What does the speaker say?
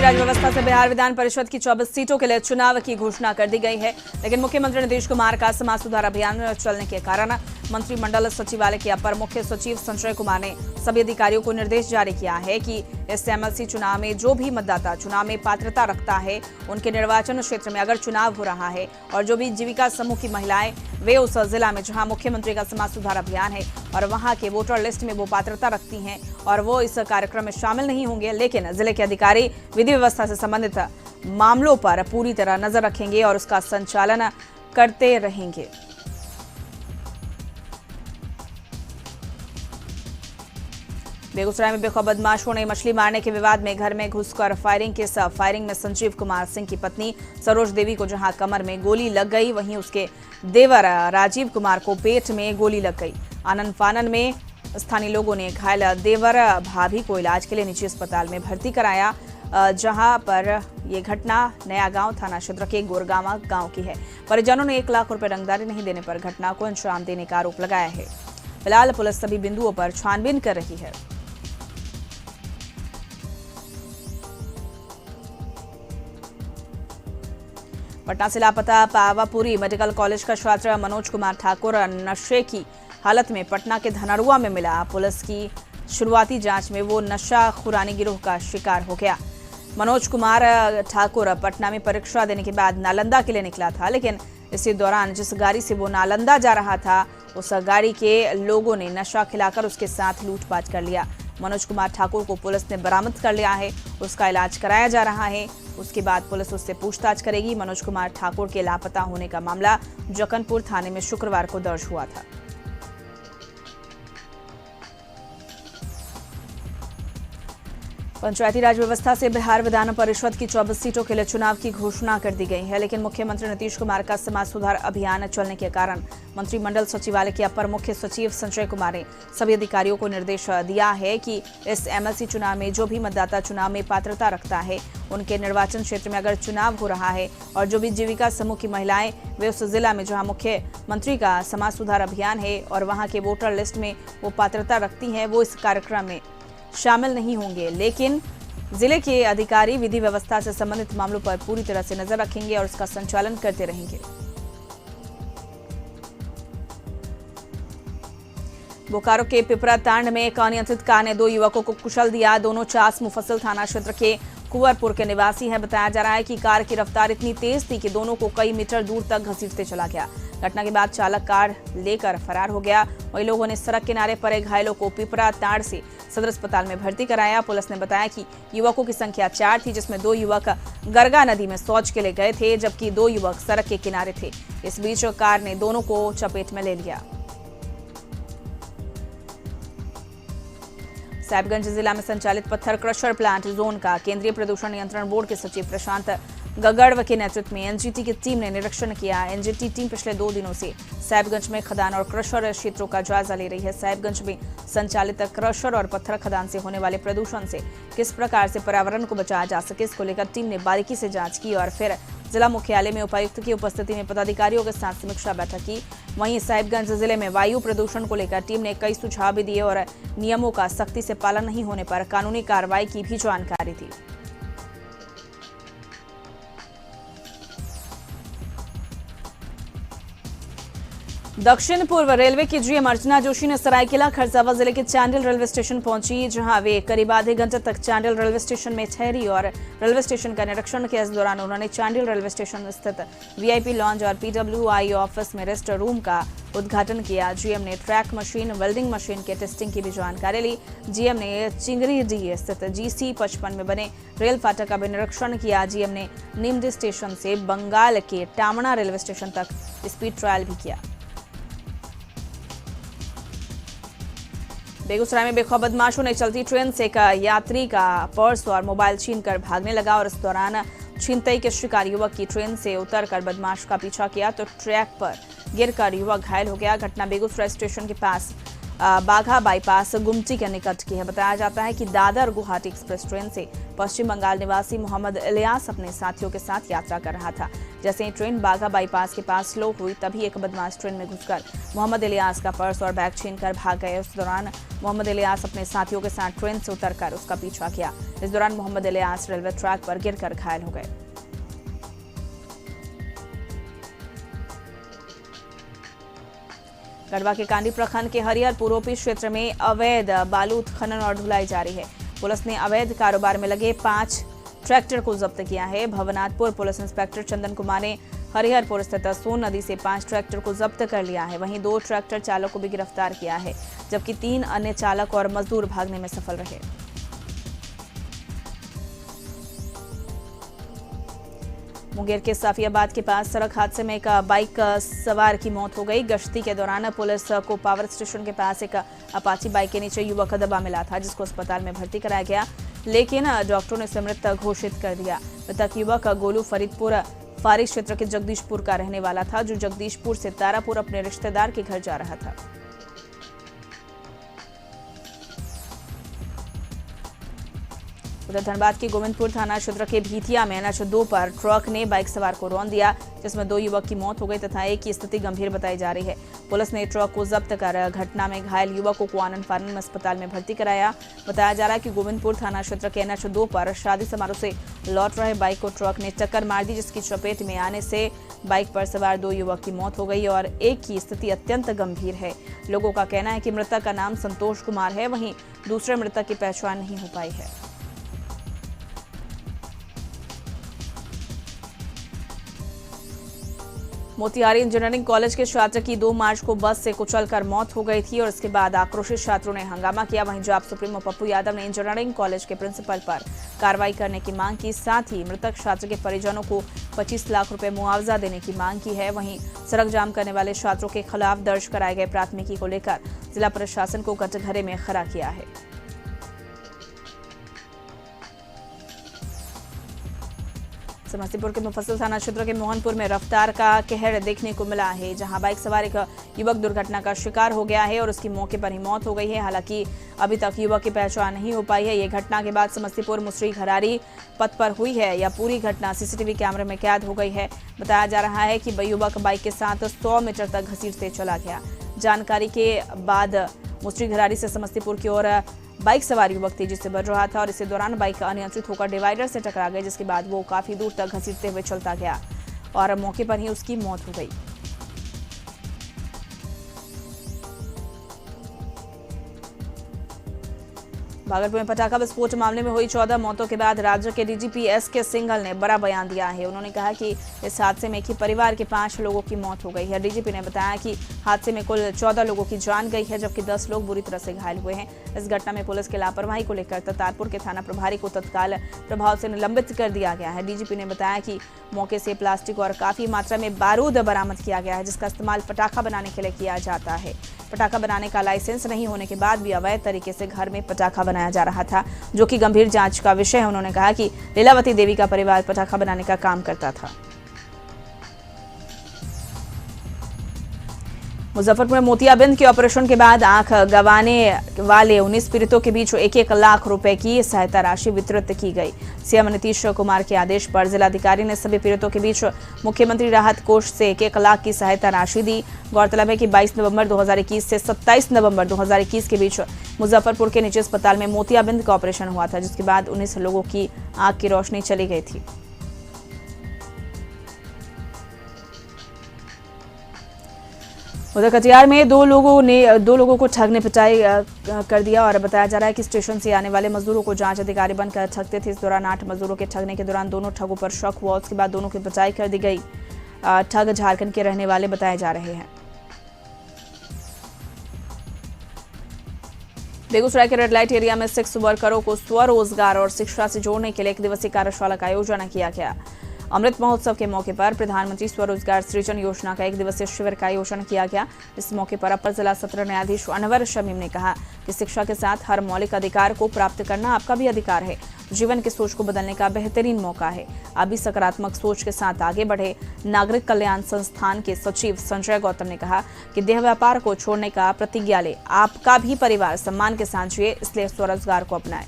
राज्य व्यवस्था से बिहार विधान परिषद की 24 सीटों के लिए चुनाव की घोषणा कर दी गई है, लेकिन मुख्यमंत्री नीतीश कुमार का समाज सुधार अभियान चलने के कारण मंत्रिमंडल सचिवालय के अपर मुख्य सचिव संजय कुमार ने सभी अधिकारियों को निर्देश जारी किया है कि इस एमएलसी चुनाव में जो भी मतदाता चुनाव में पात्रता रखता है, उनके निर्वाचन क्षेत्र में अगर चुनाव हो रहा है और जो भी जीविका समूह की महिलाएं वे उस जिला में जहां मुख्यमंत्री का समाज सुधार अभियान है और वहां के वोटर लिस्ट में वो पात्रता रखती हैं और वो इस कार्यक्रम में शामिल नहीं होंगे, लेकिन जिले के अधिकारी विधि व्यवस्था से संबंधित मामलों पर पूरी तरह नजर रखेंगे और उसका संचालन करते रहेंगे। बेगूसराय में बेखौफ बदमाशों ने मछली मारने के विवाद में घर में घुसकर फायरिंग के साथ फायरिंग में संजीव कुमार सिंह की पत्नी सरोज देवी को जहां कमर में गोली लग गई, वहीं उसके देवर राजीव कुमार को पेट में गोली लग गई। आनन फानन में स्थानीय लोगों ने घायल देवर भाभी को इलाज के लिए निजी अस्पताल में भर्ती कराया, जहां पर ये घटना नया गांव थाना क्षेत्र के गोरगावा गांव की है। परिजनों ने 1 लाख रुपए रंगदारी नहीं देने पर घटना को अंजाम देने का आरोप लगाया है। फिलहाल पुलिस सभी बिंदुओं पर छानबीन कर रही है। पटना से लापता पावापुरी मेडिकल कॉलेज का छात्र मनोज कुमार ठाकुर नशे की हालत में पटना के धनरुआ में मिला। पुलिस की शुरुआती जांच में वो नशा खुरानी गिरोह का शिकार हो गया। मनोज कुमार ठाकुर पटना में परीक्षा देने के बाद नालंदा के लिए निकला था, लेकिन इसी दौरान जिस गाड़ी से वो नालंदा जा रहा था उस गाड़ी के लोगों ने नशा खिलाकर उसके साथ लूटपाट कर लिया। मनोज कुमार ठाकुर को पुलिस ने बरामद कर लिया है, उसका इलाज कराया जा रहा है। उसके बाद पुलिस उससे पूछताछ करेगी। मनोज कुमार ठाकुर के लापता होने का मामला जक्कनपुर थाने में शुक्रवार को दर्ज हुआ था। पंचायती राज व्यवस्था से बिहार विधान परिषद की 24 सीटों के लिए चुनाव की घोषणा कर दी गई है, लेकिन मुख्यमंत्री नीतीश कुमार का समाज सुधार अभियान चलने के कारण मंत्रिमंडल सचिवालय के अपर मुख्य सचिव संजय कुमार ने सभी अधिकारियों को निर्देश दिया है कि इस एमएलसी चुनाव में जो भी मतदाता चुनाव में पात्रता रखता है, उनके निर्वाचन क्षेत्र में अगर चुनाव हो रहा है और जो भी जीविका समूह की महिलाएं वे उस जिला में जहां मुख्यमंत्री का समाज सुधार अभियान है और वहां के वोटर लिस्ट में वो पात्रता रखती हैं, वो इस कार्यक्रम में शामिल नहीं होंगे, लेकिन जिले के अधिकारी विधि व्यवस्था से संबंधित मामलों पर पूरी तरह से नजर रखेंगे और उसका संचालन करते रहेंगे। बोकारो के पिपरा तांड में एक अनियंत्रित कार ने 2 युवकों को कुचल दिया। दोनों चास मुफस्सिल थाना क्षेत्र के कुंवरपुर के निवासी हैं। बताया जा रहा है कि कार की रफ्तार इतनी तेज थी कि दोनों को कई मीटर दूर तक घसीटते चला गया। घटना के बाद चालक कार लेकर फरार हो गया। वही लोगों ने सड़क किनारे पड़े घायलों को पिपरा तांड से सदर अस्पताल में भर्ती कराया। पुलिस ने बताया कि युवकों की संख्या 4 थी, जिसमें 2 युवक गरगा नदी में शौच के लिए गए थे, जबकि 2 युवक सड़क के किनारे थे। इस बीच कार ने दोनों को चपेट में ले लिया। साहिबगंज जिला में संचालित पत्थर क्रशर प्लांट जोन का केंद्रीय प्रदूषण नियंत्रण बोर्ड के सचिव प्रशांत गगड़व के नेतृत्व में एनजीटी की टीम ने निरीक्षण किया। एनजीटी टीम पिछले 2 दिनों से साहिबगंज में खदान और क्रशर क्षेत्रों का जायजा ले रही है। साहिबगंज में संचालित क्रशर और पत्थर खदान से होने वाले प्रदूषण से किस प्रकार से पर्यावरण को बचाया जा सके, इसको लेकर टीम ने बारीकी से जांच की और फिर जिला मुख्यालय में उपायुक्त की उपस्थिति में पदाधिकारियों के साथ समीक्षा बैठक की। वहीं साहिबगंज जिले में वायु प्रदूषण को लेकर टीम ने कई सुझाव भी दिए और नियमों का सख्ती से पालन नहीं होने पर कानूनी कार्रवाई की भी जानकारी दी। दक्षिण पूर्व रेलवे की जीएम अर्चना जोशी ने सरायकेला खरसावां जिले के चांडिल रेलवे स्टेशन पहुंची, जहां वे करीब आधे घंटे तक चांडिल रेलवे स्टेशन में ठहरी और रेलवे स्टेशन का निरीक्षण किया। इस दौरान उन्होंने चांडिल रेलवे स्टेशन स्थित वीआईपी लॉन्ज और पीडब्ल्यूआई ऑफिस में रेस्ट रूम का उद्घाटन किया। जीएम ने ट्रैक मशीन, वेल्डिंग मशीन के टेस्टिंग की भी जानकारी ली। जीएम ने चिंगरीडीह स्थित GC55 में बने रेल फाटक का भी निरीक्षण किया। जीएम ने निमडी स्टेशन से बंगाल के टामना रेलवे स्टेशन तक स्पीड ट्रायल भी किया। बेगूसराय में बेखौफ बदमाशों ने चलती ट्रेन से एक यात्री का पर्स और मोबाइल छीनकर भागने लगा और इस दौरान छिनतई के शिकार युवक की ट्रेन से उतरकर बदमाश का पीछा किया तो ट्रैक पर गिरकर युवक घायल हो गया। घटना बेगूसराय स्टेशन के पास बाघा बाईपास गुमटी के निकट की है। बताया जाता है कि दादर गुवाहाटी एक्सप्रेस ट्रेन से पश्चिम बंगाल निवासी मोहम्मद इलियास अपने साथियों के साथ यात्रा कर रहा था। जैसे ही ट्रेन बाघा बाईपास के पास स्लो हुई, तभी एक बदमाश ट्रेन में घुसकर मोहम्मद इलियास का पर्स और बैग छीनकर भाग गए। उस दौरान मोहम्मद इलियास अपने साथियों के साथ ट्रेन से उतरकर उसका पीछा किया। इस दौरान मोहम्मद इलियास रेलवे ट्रैक पर गिरकर घायल हो गए। गढ़वा के कांडी प्रखंड के हरिहर पुरोपी क्षेत्र में अवैध बालू खनन और ढुलाई जारी है। पुलिस ने अवैध कारोबार में लगे 5 ट्रैक्टर को जब्त किया है। भवनाथपुर पुलिस इंस्पेक्टर चंदन कुमार ने हरिहरपुर स्थित सोन नदी से 5 ट्रैक्टर को जब्त कर लिया है। वहीं 2 ट्रैक्टर चालक को भी गिरफ्तार किया है, जबकि 3 अन्य चालक और मजदूर भागने में सफल रहे। मुंगेर के साफियाबाद के पास सड़क हादसे में एक बाइक सवार की मौत हो गई। गश्ती के दौरान पुलिस को पावर स्टेशन के पास एक अपाची बाइक के नीचे युवक दबा मिला था, जिसको अस्पताल में भर्ती कराया गया, लेकिन डॉक्टरों ने इसे मृत घोषित कर दिया। मृतक युवक गोलू फरीदपुर फारी क्षेत्र के जगदीशपुर का रहने वाला था, जो जगदीशपुर से तारापुर अपने रिश्तेदार के घर जा रहा था। उधर धनबाद के गोविंदपुर थाना क्षेत्र के भीथिया में NH2 पर ट्रक ने बाइक सवार को रौंद दिया, जिसमें 2 युवक की मौत हो गई तथा एक की स्थिति गंभीर बताई जा रही है। पुलिस ने ट्रक को जब्त कर घटना में घायल युवकों को आनंद फानंद अस्पताल में भर्ती कराया। बताया जा रहा है कि गोविंदपुर थाना क्षेत्र के NH2 पर शादी समारोह से लौट रहे बाइक को ट्रक ने टक्कर मार दी, जिसकी चपेट में आने से बाइक पर सवार 2 युवक की मौत हो गई और एक की स्थिति अत्यंत गंभीर है। लोगों का कहना है कि मृतक का नाम संतोष कुमार है, वहीं दूसरे मृतक की पहचान नहीं हो पाई है। मोतिहारी इंजीनियरिंग कॉलेज के छात्र की 2 मार्च को बस से कुचलकर मौत हो गई थी और इसके बाद आक्रोशित छात्रों ने हंगामा किया। वहीं जाप सुप्रीमो पप्पू यादव ने इंजीनियरिंग कॉलेज के प्रिंसिपल पर कार्रवाई करने की मांग की, साथ ही मृतक छात्र के परिजनों को 25 लाख रुपए मुआवजा देने की मांग की है। वहीं सड़क जाम करने वाले छात्रों के खिलाफ दर्ज कराए गए प्राथमिकी को लेकर जिला प्रशासन को कटघरे में खड़ा किया है। समस्तीपुर के मुफस्सिल थाना क्षेत्र के मोहनपुर में रफ्तार का कहर देखने को मिला है, जहां बाइक सवार एक युवक दुर्घटना का शिकार हो गया है और उसकी मौके पर ही मौत हो गई है। हालांकि अभी तक युवक की पहचान नहीं हो पाई है। ये घटना के बाद समस्तीपुर मुसरी घरारी पथ पर हुई है। यह पूरी घटना सीसीटीवी कैमरे में कैद हो गई है। बताया जा रहा है कि युवक बाइक के साथ 100 मीटर तक घसीटते चला गया। जानकारी के बाद मुसरी घरारी से समस्तीपुर की ओर बाइक सवार युवक तेजी से बढ़ रहा था और इसी दौरान बाइक अनियंत्रित होकर डिवाइडर से टकरा गई, जिसके बाद वो काफी दूर तक घसीटते हुए चलता गया और मौके पर ही उसकी मौत हो गई। भागलपुर में पटाखा विस्फोट मामले में हुई 14 मौतों के बाद राज्य के डीजीपी एसके सिंघल ने बड़ा बयान दिया है। उन्होंने कहा कि इस हादसे में एक ही परिवार के 5 लोगों की मौत हो गई है। डीजीपी ने बताया कि हादसे में कुल 14 लोगों की जान गई है, जबकि 10 लोग बुरी तरह से घायल हुए हैं। इस घटना में पुलिस की लापरवाही को लेकर तारपुर के थाना प्रभारी को तत्काल प्रभाव से निलंबित कर दिया गया है। डीजीपी ने बताया कि मौके से प्लास्टिक और काफी मात्रा में बारूद बरामद किया गया है, जिसका इस्तेमाल पटाखा बनाने के लिए किया जाता है। पटाखा बनाने का लाइसेंस नहीं होने के बाद भी अवैध तरीके से घर में पटाखा बनाया जा रहा था, जो कि गंभीर जांच का विषय है। उन्होंने कहा कि लीलावती देवी का परिवार पटाखा बनाने का काम करता था। मुजफ्फरपुर में मोतियाबिंद के ऑपरेशन के बाद आंख गंवाने वाले 19 पीड़ितों के बीच 1-1 लाख रुपए की सहायता राशि वितरित की गई। सीएम नीतीश कुमार के आदेश पर जिलाधिकारी ने सभी पीड़ितों के बीच मुख्यमंत्री राहत कोष से 1-1 लाख की सहायता राशि दी। गौरतलब है कि 22 नवंबर 2021 से 27 नवंबर 2021 के बीच मुजफ्फरपुर के निजी अस्पताल में मोतियाबिंद का ऑपरेशन हुआ था, जिसके बाद 19 लोगों की आंख की रोशनी चली गई थी। उधर कटिहार में 2 लोगों को ठग ने पिटाई कर दिया और बताया जा रहा है कि स्टेशन से आने वाले मजदूरों को जांच अधिकारी बनकर ठगते थे। इस दौरान 8 मजदूरों के ठगने के दौरान दोनों ठगों पर शक हुआ। उसके बाद दोनों की पिटाई कर दी गई। ठग झारखंड के रहने वाले बताए जा रहे हैं। बेगूसराय के रेड लाइट एरिया में 6 वर्करों को स्वरोजगार और शिक्षा से जोड़ने के लिए 1 दिवसीय कार्यशाला का आयोजन किया गया। अमृत महोत्सव के मौके पर प्रधानमंत्री स्वरोजगार सृजन योजना का 1 दिवसीय शिविर का आयोजन किया गया। इस मौके पर अपर जिला सत्र न्यायाधीश अनवर शमीम ने कहा कि शिक्षा के साथ हर मौलिक अधिकार को प्राप्त करना आपका भी अधिकार है। जीवन की सोच को बदलने का बेहतरीन मौका है। आप भी सकारात्मक सोच के साथ आगे बढ़े। नागरिक कल्याण संस्थान के सचिव संजय गौतम ने कहा कि देह व्यापार को छोड़ने का प्रतिज्ञा ले। आपका भी परिवार सम्मान के साथ जिए, इसलिए स्वरोजगार को अपनाएं।